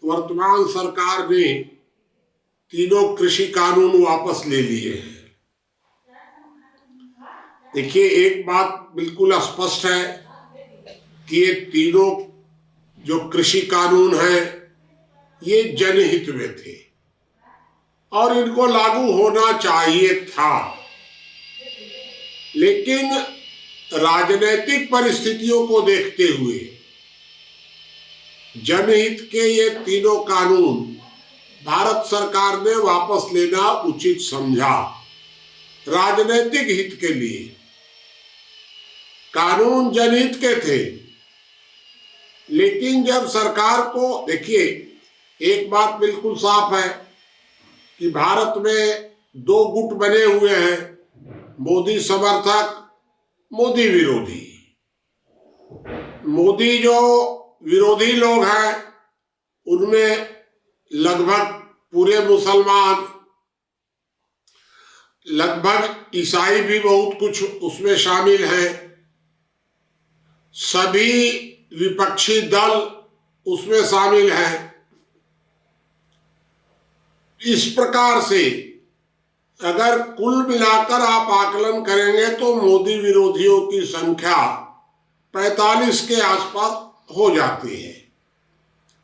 वर्तमान सरकार ने तीनों कृषि कानून वापस ले लिए हैं। देखिए, एक बात बिल्कुल स्पष्ट है कि ये तीनों जो कृषि कानून हैं ये जनहित में थे और इनको लागू होना चाहिए था, लेकिन राजनीतिक परिस्थितियों को देखते हुए जनहित के ये तीनों कानून भारत सरकार ने वापस लेना उचित समझा। राजनीतिक हित के लिए कानून जनहित के थे, लेकिन जब सरकार को, देखिए एक बात बिल्कुल साफ है कि भारत में दो गुट बने हुए हैं, मोदी समर्थक, मोदी विरोधी। मोदी जो विरोधी लोग हैं उनमें लगभग पूरे मुसलमान, लगभग ईसाई भी बहुत कुछ उसमें शामिल हैं, सभी विपक्षी दल उसमें शामिल हैं। इस प्रकार से अगर कुल मिलाकर आप आकलन करेंगे तो मोदी विरोधियों की संख्या 45 के आसपास हो जाती है।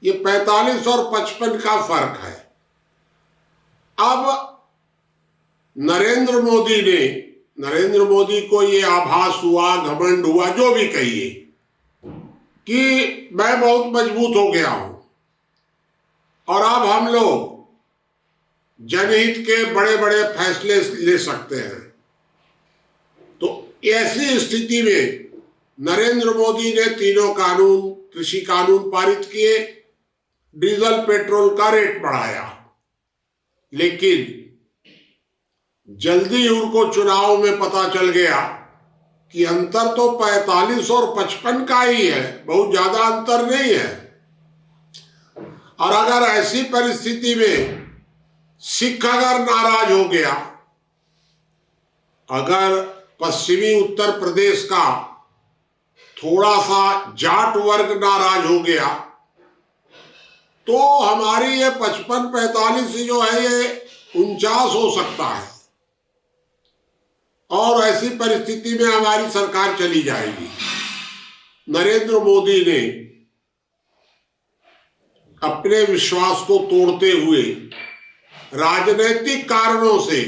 ये 45 और 55 का फर्क है। अब नरेंद्र मोदी को ये आभास हुआ, घमंड हुआ, जो भी कहिए, कि मैं बहुत मजबूत हो गया हूं और अब हम लोग जनहित के बड़े बड़े फैसले ले सकते हैं। तो ऐसी स्थिति में नरेंद्र मोदी ने तीनों कानून, कृषि कानून पारित किए, डीजल पेट्रोल का रेट बढ़ाया, लेकिन जल्दी उनको चुनाव में पता चल गया कि अंतर तो 45 और 55 का ही है, बहुत ज्यादा अंतर नहीं है। और अगर ऐसी परिस्थिति में सिख अगर नाराज हो गया, अगर पश्चिमी उत्तर प्रदेश का थोड़ा सा जाट वर्ग नाराज हो गया, तो हमारी ये 55-45 जो है ये 49 हो सकता है और ऐसी परिस्थिति में हमारी सरकार चली जाएगी। नरेंद्र मोदी ने अपने विश्वास को तोड़ते हुए राजनीतिक कारणों से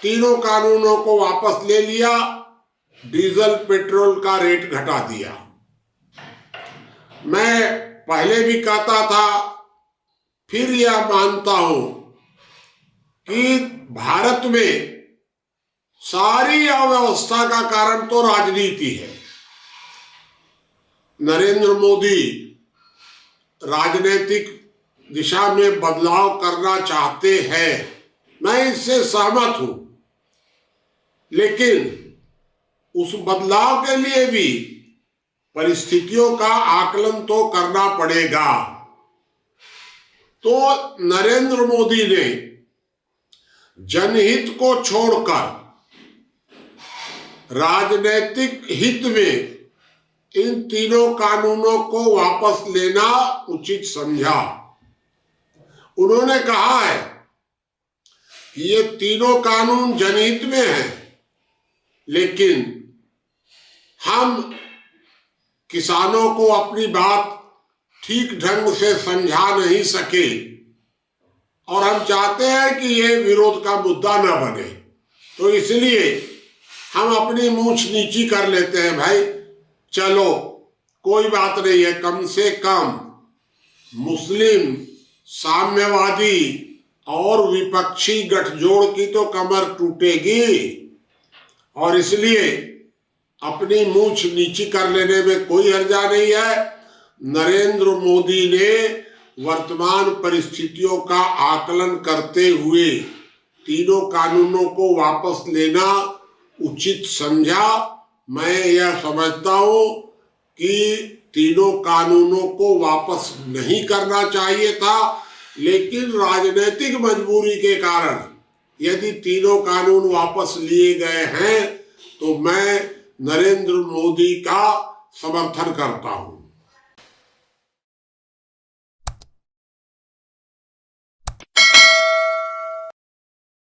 तीनों कानूनों को वापस ले लिया, डीजल पेट्रोल का रेट घटा दिया। मैं पहले भी कहता था, फिर यह मानता हूं कि भारत में सारी अव्यवस्था का कारण तो राजनीति है। नरेंद्र मोदी राजनीतिक दिशा में बदलाव करना चाहते हैं, मैं इससे सहमत हूं, लेकिन उस बदलाव के लिए भी परिस्थितियों का आकलन तो करना पड़ेगा। तो नरेंद्र मोदी ने जनहित को छोड़कर राजनीतिक हित में इन तीनों कानूनों को वापस लेना उचित समझा। उन्होंने कहा है कि ये तीनों कानून जनहित में हैं, लेकिन हम किसानों को अपनी बात ठीक ढंग से समझा नहीं सके और हम चाहते हैं कि ये विरोध का मुद्दा न बने, तो इसलिए हम अपनी मूंछ नीची कर लेते हैं। भाई चलो कोई बात नहीं है, कम से कम मुस्लिम, साम्यवादी और विपक्षी गठजोड़ की तो कमर टूटेगी और इसलिए अपनी मूंछ नीची कर लेने में कोई हर्जा नहीं है। नरेंद्र मोदी ने वर्तमान परिस्थितियों का आकलन करते हुए तीनों कानूनों को वापस लेना उचित समझा। मैं यह समझता हूं कि तीनों कानूनों को वापस नहीं करना चाहिए था, लेकिन राजनीतिक मजबूरी के कारण यदि तीनों कानून वापस लिए गए हैं तो मैं नरेंद्र मोदी का समर्थन करता हूं।